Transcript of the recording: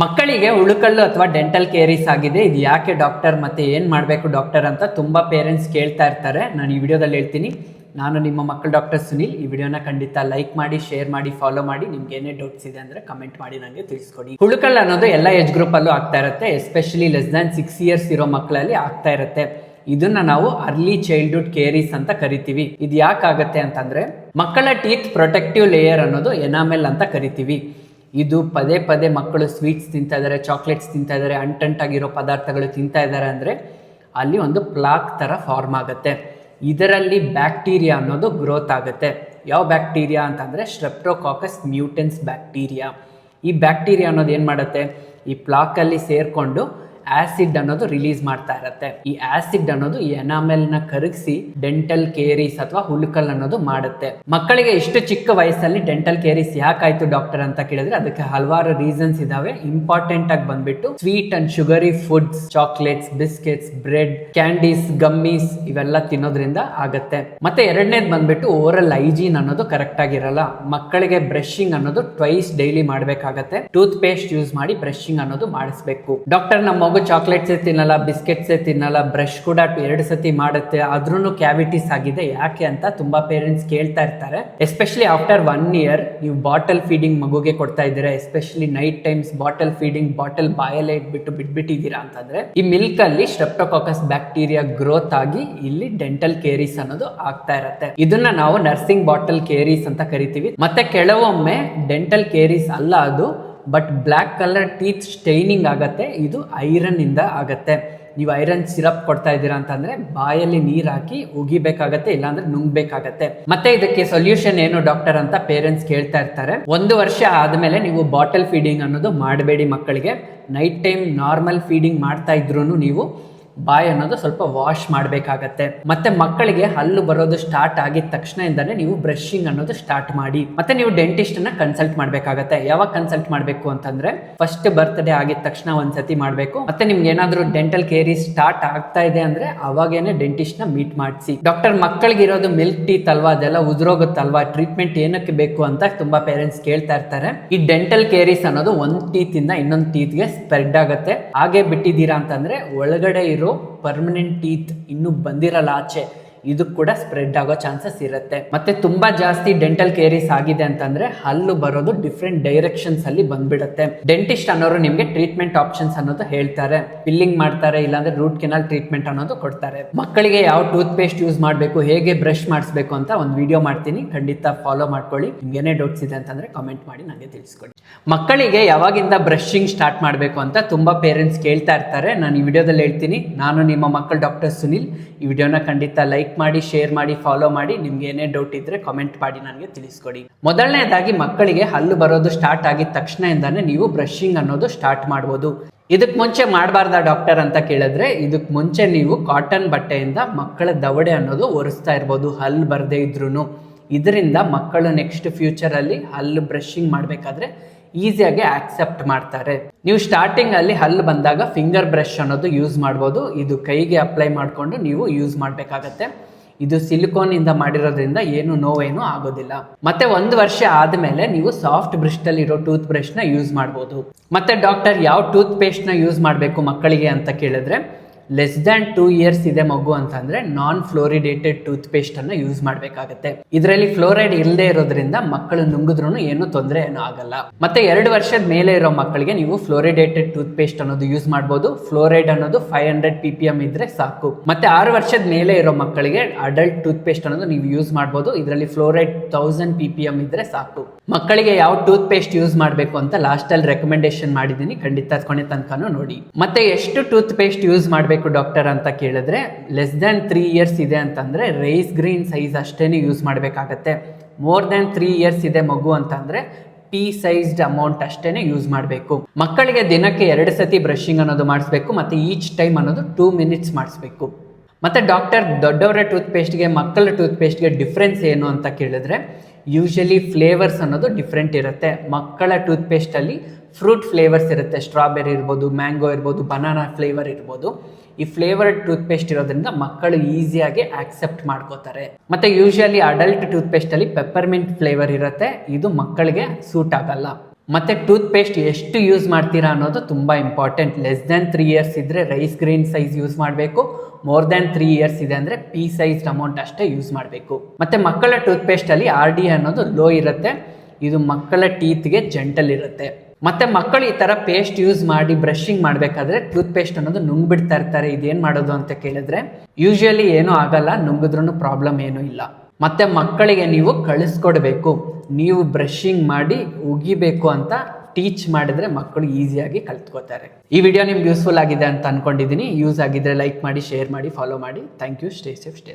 ಮಕ್ಕಳಿಗೆ ಉಳುಕಲ್ಲು ಅಥವಾ dental caries ಆಗಿದೆ. ಇದು ಯಾಕೆ ಡಾಕ್ಟರ್, ಮತ್ತೆ ಏನು ಮಾಡಬೇಕು ಡಾಕ್ಟರ್ ಅಂತ ತುಂಬ ಪೇರೆಂಟ್ಸ್ ಕೇಳ್ತಾ ಇರ್ತಾರೆ. ನಾನು ಈ ವಿಡಿಯೋದಲ್ಲಿ ಹೇಳ್ತೀನಿ. ನಾನು ನಿಮ್ಮ ಮಕ್ಕಳ ಡಾಕ್ಟರ್ ಸುನಿಲ್. ಈ ವಿಡಿಯೋನ ಖಂಡಿತ ಲೈಕ್ ಮಾಡಿ, ಶೇರ್ ಮಾಡಿ, ಫಾಲೋ ಮಾಡಿ. ನಿಮ್ಗೆ ಏನೇ ಡೌಟ್ಸ್ ಇದೆ ಅಂದರೆ ಕಮೆಂಟ್ ಮಾಡಿ ನನಗೆ ತಿಳಿಸ್ಕೊಡಿ. ಉಳುಕಲ್ಲು ಅನ್ನೋದು ಎಲ್ಲ ಏಜ್ ಗ್ರೂಪಲ್ಲೂ ಆಗ್ತಾ ಇರುತ್ತೆ. ಎಸ್ಪೆಷಲಿ ಲೆಸ್ ದ್ಯಾನ್ 6 years ಇರೋ ಮಕ್ಕಳಲ್ಲಿ ಆಗ್ತಾ ಇರುತ್ತೆ. ಇದನ್ನ ನಾವು ಅರ್ಲಿ ಚೈಲ್ಡ್ಹುಡ್ ಕೇರೀಸ್ ಅಂತ ಕರಿತೀವಿ. ಇದು ಯಾಕಾಗತ್ತೆ ಅಂತಂದ್ರೆ, ಮಕ್ಕಳ ಟೀತ್ ಪ್ರೊಟೆಕ್ಟಿವ್ ಲೇಯರ್ ಅನ್ನೋದು ಎನಾಮೆಲ್ ಅಂತ ಕರಿತೀವಿ. ಇದು ಪದೇ ಪದೇ ಮಕ್ಕಳು ಸ್ವೀಟ್ಸ್ ತಿಂತಾ ಇದ್ದಾರೆ, ಚಾಕ್ಲೇಟ್ಸ್ ತಿಂತಾ ಇದ್ದಾರೆ, ಅಂಟಂಟಾಗಿರೋ ಪದಾರ್ಥಗಳು ತಿಂತಾ ಇದ್ದಾರೆ ಅಂದರೆ ಅಲ್ಲಿ ಒಂದು ಪ್ಲಾಕ್ ಥರ ಫಾರ್ಮ್ ಆಗುತ್ತೆ. ಇದರಲ್ಲಿ ಬ್ಯಾಕ್ಟೀರಿಯಾ ಅನ್ನೋದು ಗ್ರೋತ್ ಆಗುತ್ತೆ. ಯಾವ ಬ್ಯಾಕ್ಟೀರಿಯಾ ಅಂತಂದರೆ ಸ್ಟ್ರೆಪ್ಟೋಕಾಕಸ್ ಮ್ಯೂಟೆನ್ಸ್ ಬ್ಯಾಕ್ಟೀರಿಯಾ. ಈ ಬ್ಯಾಕ್ಟೀರಿಯಾ ಅನ್ನೋದು ಏನು ಮಾಡುತ್ತೆ, ಈ ಪ್ಲಾಕಲ್ಲಿ ಸೇರಿಕೊಂಡು ಆಸಿಡ್ ಅನ್ನೋದು ರಿಲೀಸ್ ಮಾಡ್ತಾ ಇರುತ್ತೆ. ಈ ಆಸಿಡ್ ಅನ್ನೋದು ಎನಾಮೆಲ್ನ ಕರಗಿಸಿ ಡೆಂಟಲ್ ಕೇರೀಸ್ ಅಥವಾ ಹುಳುಕಲ್ ಅನ್ನೋದು ಮಾಡುತ್ತೆ. ಮಕ್ಕಳಿಗೆ ಇಷ್ಟು ಚಿಕ್ಕ ವಯಸ್ಸಲ್ಲಿ ಡೆಂಟಲ್ ಕೇರೀಸ್ ಯಾಕಾಯ್ತು ಡಾಕ್ಟರ್ ಅಂತ ಕೇಳಿದ್ರೆ ಅದಕ್ಕೆ ಹಲವಾರು ರೀಸನ್ಸ್ ಇದಾವೆ. ಇಂಪಾರ್ಟೆಂಟ್ ಆಗಿ ಬಂದ್ಬಿಟ್ಟು sweet and sugary foods, chocolates, biscuits, bread, candies, ಗಮ್ಮೀಸ್ ಇವೆಲ್ಲ ತಿನ್ನೋದ್ರಿಂದ ಆಗುತ್ತೆ. ಮತ್ತೆ ಎರಡನೇದು ಬಂದ್ಬಿಟ್ಟು ಓರಲ್ ಹೈಜೀನ್ ಅನ್ನೋದು ಕರೆಕ್ಟ್ ಆಗಿರಲ್ಲ. ಮಕ್ಕಳಿಗೆ ಬ್ರಷಿಂಗ್ ಅನ್ನೋದು ಟ್ವೈಸ್ ಡೈಲಿ ಮಾಡಬೇಕಾಗತ್ತೆ. ಟೂತ್ ಪೇಸ್ಟ್ ಯೂಸ್ ಮಾಡಿ ಬ್ರಷಿಂಗ್ ಅನ್ನೋದು ಮಾಡಿಸ್ಬೇಕು. ಡಾಕ್ಟರ್ ನಮ್ಮ ಚಾಕ್ಲೇಟ್ಸೇ ತಿನ್ನಲ್ಲ, ಬಿಸ್ಕೆಟ್ಸೇ ತಿನ್ನಲ್ಲ, ಬ್ರಷ್ ಕೂಡ 2 ಸತಿ ಮಾಡುತ್ತೆ, ಆದ್ರೂ ಕ್ಯಾವಿಟೀಸ್ ಆಗಿದೆ ಯಾಕೆ ಅಂತ ತುಂಬಾ ಪೇರೆಂಟ್ಸ್ ಕೇಳ್ತಾ ಇರ್ತಾರೆ. ಎಸ್ಪೆಷಲಿ ಆಫ್ಟರ್ 1 year ನೀವು ಬಾಟಲ್ ಫೀಡಿಂಗ್ ಮಗುಗೆ ಕೊಡ್ತಾ ಇದ್ದೀರಾ, especially night times bottle feeding, bottle ಬಾಯಲ್ಲೇ ಇಟ್ಬಿಟ್ಟು ಬಿಟ್ಬಿಟ್ಟಿದ್ದೀರಾ ಅಂತಂದ್ರೆ ಈ ಮಿಲ್ಕ್ ಅಲ್ಲಿ ಸ್ಟ್ರೆಪ್ಟೋಕಾಕಸ್ ಬ್ಯಾಕ್ಟೀರಿಯಾ ಗ್ರೋತ್ ಆಗಿ ಇಲ್ಲಿ ಡೆಂಟಲ್ ಕೇರೀಸ್ ಅನ್ನೋದು ಆಗ್ತಾ ಇರುತ್ತೆ. ಇದನ್ನ ನಾವು ನರ್ಸಿಂಗ್ ಬಾಟಲ್ ಕೇರೀಸ್ ಅಂತ ಕರಿತೀವಿ. ಮತ್ತೆ ಕೆಲವೊಮ್ಮೆ ಡೆಂಟಲ್ ಕೇರೀಸ್ ಅಲ್ಲ ಅದು, but black colour teeth staining ಆಗತ್ತೆ. ಇದು ಐರನ್ ಇಂದ ಆಗತ್ತೆ. ನೀವು ಐರನ್ ಸಿರಪ್ ಕೊಡ್ತಾ ಇದ್ದೀರಾ ಅಂತಂದ್ರೆ ಬಾಯಲ್ಲಿ ನೀರ್ ಹಾಕಿ ಉಗಿಬೇಕಾಗತ್ತೆ, ಇಲ್ಲಾಂದ್ರೆ ನುಂಗ್ಬೇಕಾಗತ್ತೆ. ಮತ್ತೆ ಇದಕ್ಕೆ ಸೊಲ್ಯೂಷನ್ ಏನು ಡಾಕ್ಟರ್ ಅಂತ ಪೇರೆಂಟ್ಸ್ ಕೇಳ್ತಾ ಇರ್ತಾರೆ. 1 ವರ್ಷ ಆದ್ಮೇಲೆ ನೀವು ಬಾಟಲ್ ಫೀಡಿಂಗ್ ಅನ್ನೋದು ಮಾಡಬೇಡಿ ಮಕ್ಕಳಿಗೆ. ನೈಟ್ ಟೈಮ್ ನಾರ್ಮಲ್ ಫೀಡಿಂಗ್ ಮಾಡ್ತಾ ಇದ್ರು ನೀವು ಬಾಯ್ ಅನ್ನೋದು ಸ್ವಲ್ಪ ವಾಶ್ ಮಾಡಬೇಕಾಗತ್ತೆ. ಮತ್ತೆ ಮಕ್ಕಳಿಗೆ ಹಲ್ಲು ಬರೋದು ಸ್ಟಾರ್ಟ್ ಆಗಿದ ತಕ್ಷಣದಿಂದಾನೇ ನೀವು ಬ್ರಷಿಂಗ್ ಅನ್ನೋದು ಸ್ಟಾರ್ಟ್ ಮಾಡಿ. ಮತ್ತೆ ನೀವು ಡೆಂಟಿಸ್ಟ್ ಅನ್ನ ಕನ್ಸಲ್ಟ್ ಮಾಡಬೇಕಾಗತ್ತೆ. ಯಾವಾಗ ಕನ್ಸಲ್ಟ್ ಮಾಡಬೇಕು ಅಂತಂದ್ರೆ ಫಸ್ಟ್ ಬರ್ತ್ಡೇ ಆಗಿದ ತಕ್ಷಣ ಒಂದ್ಸತಿ ಮಾಡಬೇಕು. ಮತ್ತೆ ನಿಮ್ಗೆ ಏನಾದ್ರೂ ಡೆಂಟಲ್ ಕೇರೀಸ್ ಸ್ಟಾರ್ಟ್ ಆಗ್ತಾ ಇದೆ ಅಂದ್ರೆ ಅವಾಗೇನೆ ಡೆಂಟಿಸ್ಟ್ ನ ಮೀಟ್ ಮಾಡಿಸಿ. ಡಾಕ್ಟರ್ ಮಕ್ಕಳಿಗೆ ಇರೋದು ಮಿಲ್ಕ್ ಟೀತ್ ಅಲ್ವಾ, ಅದೆಲ್ಲ ಉದುರೋಗುತ್ತಲ್ವಾ, ಟ್ರೀಟ್ಮೆಂಟ್ ಏನಕ್ಕೆ ಬೇಕು ಅಂತ ತುಂಬಾ ಪೇರೆಂಟ್ಸ್ ಕೇಳ್ತಾ ಇರ್ತಾರೆ. ಈ ಡೆಂಟಲ್ ಕೇರೀಸ್ ಅನ್ನೋದು ಒಂದ್ ಟೀತ್ ಇಂದ ಇನ್ನೊಂದು ಟೀತ್ ಗೆ ಸ್ಪ್ರೆಡ್ ಆಗುತ್ತೆ. ಹಾಗೆ ಬಿಟ್ಟಿದ್ದೀರಾ ಅಂತಂದ್ರೆ ಒಳಗಡೆ ಪರ್ಮನೆಂಟ್ ಟೀತ್ ಇನ್ನು ಬಂದಿರಲ್ಲ ಆಚೆ, ಇದು ಕೂಡ ಸ್ಪ್ರೆಡ್ ಆಗೋ ಚಾನ್ಸಸ್ ಇರುತ್ತೆ. ಮತ್ತೆ ತುಂಬಾ ಜಾಸ್ತಿ ಡೆಂಟಲ್ ಕೇರೀಸ್ ಆಗಿದೆ ಅಂತಂದ್ರೆ ಹಲ್ಲು ಬರೋದು ಡಿಫ್ರೆಂಟ್ ಡೈರೆಕ್ಷನ್ಸ್ ಅಲ್ಲಿ ಬಂದ್ಬಿಡುತ್ತೆ. ಡೆಂಟಿಸ್ಟ್ ಅನ್ನೋರು ನಿಮ್ಗೆ ಟ್ರೀಟ್ಮೆಂಟ್ ಆಪ್ಷನ್ಸ್ ಅನ್ನೋದು ಹೇಳ್ತಾರೆ. ಫಿಲ್ಲಿಂಗ್ ಮಾಡ್ತಾರೆ, ಇಲ್ಲಾಂದ್ರೆ ರೂಟ್ ಕೆನಾಲ್ ಟ್ರೀಟ್ಮೆಂಟ್ ಅನ್ನೋದು ಕೊಡ್ತಾರೆ. ಮಕ್ಕಳಿಗೆ ಯಾವ ಟೂತ್ ಪೇಸ್ಟ್ ಯೂಸ್ ಮಾಡಬೇಕು, ಹೇಗೆ ಬ್ರಷ್ ಮಾಡಿಸ್ಬೇಕು ಅಂತ ಒಂದು ವಿಡಿಯೋ ಮಾಡ್ತೀನಿ, ಖಂಡಿತ ಫಾಲೋ ಮಾಡ್ಕೊಳ್ಳಿ. ನಿಮ್ಗೆ ಏನೇ ಡೌಟ್ಸ್ ಇದೆ ಅಂತಂದ್ರೆ ಕಾಮೆಂಟ್ ಮಾಡಿ ನನಗೆ ತಿಳಿಸ್ಕೊಡಿ. ಮಕ್ಕಳಿಗೆ ಯಾವಾಗಿಂದ ಬ್ರಷಿಂಗ್ ಸ್ಟಾರ್ಟ್ ಮಾಡಬೇಕು ಅಂತ ತುಂಬಾ ಪೇರೆಂಟ್ಸ್ ಕೇಳ್ತಾ ಇರ್ತಾರೆ. ನಾನು ಈ ವಿಡಿಯೋದಲ್ಲಿ ಹೇಳ್ತೀನಿ. ನಾನು ನಿಮ್ಮ ಮಕ್ಕಳ ಡಾಕ್ಟರ್ ಸುನಿಲ್. ಈ ವಿಡಿಯೋನ ಖಂಡಿತ ಲೈಕ್ ಮಾಡಿ, ಶೇರ್ ಮಾಡಿ, ಫಾಲೋ ಮಾಡಿ. ನಿಮ್ಗೆ ಏನೇ ಡೌಟ್ ಇದ್ರೆ ಕಾಮೆಂಟ್ ಮಾಡಿ ನನಗೆ ತಿಳಿಸ್ಕೊಡಿ. ಮೊದಲನೇದಾಗಿ ಮಕ್ಕಳಿಗೆ ಹಲ್ಲು ಬರೋದು ಸ್ಟಾರ್ಟ್ ಆಗಿದ ತಕ್ಷಣದಿಂದಾನೇ ನೀವು ಬ್ರಷಿಂಗ್ ಅನ್ನೋದು ಸ್ಟಾರ್ಟ್ ಮಾಡ್ಬೋದು. ಇದಕ್ಕೆ ಮುಂಚೆ ಮಾಡಬಾರ್ದ ಡಾಕ್ಟರ್ ಅಂತ ಕೇಳಿದ್ರೆ, ಇದಕ್ಕೆ ಮುಂಚೆ ನೀವು ಕಾಟನ್ ಬಟ್ಟೆಯಿಂದ ಮಕ್ಕಳ ದವಡೆ ಅನ್ನೋದು ಒರೆಸ್ತಾ ಇರ್ಬೋದು, ಹಲ್ಲು ಬರದೇ ಇದ್ರೂ. ಇದರಿಂದ ಮಕ್ಕಳು ನೆಕ್ಸ್ಟ್ ಫ್ಯೂಚರ್ ಅಲ್ಲಿ ಹಲ್ಲು ಬ್ರಷಿಂಗ್ ಮಾಡಬೇಕಾದ್ರೆ ಈಸಿಯಾಗಿ ಆಕ್ಸೆಪ್ಟ್ ಮಾಡ್ತಾರೆ. ನೀವು ಸ್ಟಾರ್ಟಿಂಗ್ ಅಲ್ಲಿ ಹಲ್ಲು ಬಂದಾಗ ಫಿಂಗರ್ ಬ್ರಷ್ ಅನ್ನೋದು ಯೂಸ್ ಮಾಡ್ಬೋದು. ಇದು ಕೈಗೆ ಅಪ್ಲೈ ಮಾಡಿಕೊಂಡು ನೀವು ಯೂಸ್ ಮಾಡಬೇಕಾಗತ್ತೆ. ಇದು ಸಿಲಿಕಾನ್ ಇಂದ ಮಾಡಿರೋದ್ರಿಂದ ಏನು ನೋವೇನು ಆಗೋದಿಲ್ಲ. ಮತ್ತೆ 1 ವರ್ಷ ಆದ್ಮೇಲೆ ನೀವು ಸಾಫ್ಟ್ ಬ್ರಿಸ್ಟಲ್ ಇರೋ ಟೂತ್ ಬ್ರಷ್ ನ ಯೂಸ್ ಮಾಡ್ಬೋದು. ಮತ್ತೆ ಡಾಕ್ಟರ್ ಯಾವ ಟೂತ್ ಪೇಸ್ಟ್ ನ ಯೂಸ್ ಮಾಡಬೇಕು ಮಕ್ಕಳಿಗೆ ಅಂತ ಕೇಳಿದ್ರೆ, ಲೆಸ್ ದ್ಯಾನ್ 2 years ಇದೆ ಮಗು ಅಂತಂದ್ರೆ ನಾನ್ ಫ್ಲೋರಿಡೇಟೆಡ್ ಟೂತ್ ಪೇಸ್ಟ್ ಅನ್ನ ಯೂಸ್ ಮಾಡಬೇಕಾಗತ್ತೆ. ಇದರಲ್ಲಿ ಫ್ಲೋರೈಡ್ ಇಲ್ಲದೆ ಇರೋದ್ರಿಂದ ಮಕ್ಕಳು ನುಂಗಿದ್ರು ಏನು ತೊಂದರೆ ಏನೂ ಆಗಲ್ಲ. ಮತ್ತೆ 2 ವರ್ಷದ ಮೇಲೆ ಇರೋ ಮಕ್ಕಳಿಗೆ ನೀವು ಫ್ಲೋರಿಡೇಟೆಡ್ ಟೂತ್ ಪೇಸ್ಟ್ ಅನ್ನೋದು ಯೂಸ್ ಮಾಡಬಹುದು. ಫ್ಲೋರೈಡ್ ಅನ್ನೋದು 500 ppm ಇದ್ರೆ ಸಾಕು. ಮತ್ತೆ 6 ವರ್ಷದ ಮೇಲೆ ಇರೋ ಮಕ್ಕಳಿಗೆ ಅಡಲ್ಟ್ ಟೂತ್ ಪೇಸ್ಟ್ ಅನ್ನೋದು ನೀವು ಯೂಸ್ ಮಾಡಬಹುದು. ಇದರಲ್ಲಿ ಫ್ಲೋರೈಡ್ 1000 ppm ಇದ್ರೆ ಸಾಕು. ಮಕ್ಕಳಿಗೆ ಯಾವ ಟೂತ್ ಪೇಸ್ಟ್ ಯೂಸ್ ಮಾಡಬೇಕು ಅಂತ ಲಾಸ್ಟ್ ಅಲ್ಲಿ ರೆಕಮೆಂಡೇಶನ್ ಮಾಡಿದ್ದೀನಿ, ಖಂಡಿತ ಕೊನೆ ತನಕನೂ ನೋಡಿ. ಮತ್ತೆ ಎಷ್ಟು ಟೂತ್ ಪೇಸ್ಟ್ ಯೂಸ್ ಮಾಡಬೇಕು ಡಾಕ್ಟರ್ ಅಂತ ಕೇಳಿದ್ರೆ, ಲೆಸ್ ದ್ಯಾನ್ 3 years ಇದೆ ಅಂತಂದ್ರೆ ರೈಸ್ ಗ್ರೀನ್ ಸೈಜ್ ಅಷ್ಟೇನೆ ಯೂಸ್ ಮಾಡಬೇಕಾಗತ್ತೆ. ಮೋರ್ ದ್ಯಾನ್ 3 years ಇದೆ ಮಗು ಅಂತಂದ್ರೆ ಪೀ ಸೈಜ್ಡ್ ಅಮೌಂಟ್ ಅಷ್ಟೇನೆ ಯೂಸ್ ಮಾಡಬೇಕು. ಮಕ್ಕಳಿಗೆ ದಿನಕ್ಕೆ 2 ಸತಿ ಬ್ರಷಿಂಗ್ ಅನ್ನೋದು ಮಾಡಿಸ್ಬೇಕು. ಮತ್ತೆ ಈಚ್ ಟೈಮ್ ಅನ್ನೋದು 2 minutes ಮಾಡಿಸ್ಬೇಕು. ಮತ್ತೆ ಡಾಕ್ಟರ್ ದೊಡ್ಡವರ ಟೂತ್ ಪೇಸ್ಟ್ಗೆ ಮಕ್ಕಳ ಟೂತ್ ಪೇಸ್ಟ್ಗೆ ಡಿಫ್ರೆನ್ಸ್ ಏನು ಅಂತ ಕೇಳಿದ್ರೆ, ಯೂಶಲಿ ಫ್ಲೇವರ್ಸ್ ಅನ್ನೋದು ಡಿಫ್ರೆಂಟ್ ಇರುತ್ತೆ. ಮಕ್ಕಳ ಟೂತ್ ಪೇಸ್ಟ್ ಅಲ್ಲಿ ಫ್ರೂಟ್ ಫ್ಲೇವರ್ಸ್ ಇರುತ್ತೆ. ಸ್ಟ್ರಾಬೆರಿ ಇರ್ಬೋದು, ಮ್ಯಾಂಗೋ ಇರ್ಬೋದು, ಬನಾನಾ ಫ್ಲೇವರ್ ಇರ್ಬೋದು. ಈ ಫ್ಲೇವರ್ಡ್ ಟೂತ್ ಪೇಸ್ಟ್ ಇರೋದ್ರಿಂದ ಮಕ್ಕಳು ಈಸಿಯಾಗಿ ಆಕ್ಸೆಪ್ಟ್ ಮಾಡ್ಕೋತಾರೆ. ಮತ್ತೆ ಯೂಶಲಿ ಅಡಲ್ಟ್ ಟೂತ್ ಪೇಸ್ಟ್ ಅಲ್ಲಿ ಪೆಪ್ಪರ್ಮಿಂಟ್ ಫ್ಲೇವರ್ ಇರುತ್ತೆ. ಇದು ಮಕ್ಕಳಿಗೆ ಸೂಟ್ ಆಗಲ್ಲ. ಮತ್ತು ಟೂತ್ ಪೇಸ್ಟ್ ಎಷ್ಟು ಯೂಸ್ ಮಾಡ್ತೀರಾ ಅನ್ನೋದು ತುಂಬ ಇಂಪಾರ್ಟೆಂಟ್. ಲೆಸ್ ದ್ಯಾನ್ 3 ಇಯರ್ಸ್ ಇದ್ದರೆ ರೈಸ್ ಗ್ರೀನ್ ಸೈಜ್ ಯೂಸ್ ಮಾಡಬೇಕು. ಮೋರ್ ದ್ಯಾನ್ 3 ಇಯರ್ಸ್ ಇದೆ ಅಂದರೆ ಪೀ ಸೈಜ್ಡ್ ಅಮೌಂಟ್ ಅಷ್ಟೇ ಯೂಸ್ ಮಾಡಬೇಕು. ಮತ್ತು ಮಕ್ಕಳ ಟೂತ್ ಪೇಸ್ಟಲ್ಲಿ RDA ಅನ್ನೋದು ಲೋ ಇರುತ್ತೆ. ಇದು ಮಕ್ಕಳ ಟೀತ್ಗೆ ಜೆಂಟಲ್ ಇರುತ್ತೆ. ಮತ್ತು ಮಕ್ಕಳು ಈ ಥರ ಪೇಸ್ಟ್ ಯೂಸ್ ಮಾಡಿ ಬ್ರಷಿಂಗ್ ಮಾಡಬೇಕಾದ್ರೆ ಟೂತ್ ಪೇಸ್ಟ್ ಅನ್ನೋದು ನುಂಗ್ಬಿಡ್ತಾ ಇರ್ತಾರೆ. ಇದೇನು ಮಾಡೋದು ಅಂತ ಕೇಳಿದ್ರೆ ಯೂಶುವಲಿ ಏನೂ ಆಗಲ್ಲ, ನುಂಗಿದ್ರೂ ಪ್ರಾಬ್ಲಮ್ ಏನೂ ಇಲ್ಲ. ಮತ್ತು ಮಕ್ಕಳಿಗೆ ನೀವು ಕಳಿಸ್ಕೊಡ್ಬೇಕು, ನೀವು ಬ್ರಷಿಂಗ್ ಮಾಡಿ ಉಗಿಬೇಕು ಅಂತ ಟೀಚ್ ಮಾಡಿದ್ರೆ ಮಕ್ಕಳು ಈಸಿಯಾಗಿ ಕಲ್ತ್ಕೋತಾರೆ. ಈ ವಿಡಿಯೋ ನಿಮ್ಗೆ ಯೂಸ್ಫುಲ್ ಆಗಿದೆ ಅಂತ ಅನ್ಕೊಂಡಿದ್ದೀನಿ. ಯೂಸ್ ಆಗಿದ್ರೆ ಲೈಕ್ ಮಾಡಿ, ಶೇರ್ ಮಾಡಿ, ಫಾಲೋ ಮಾಡಿ. Thank you. Stay safe, stay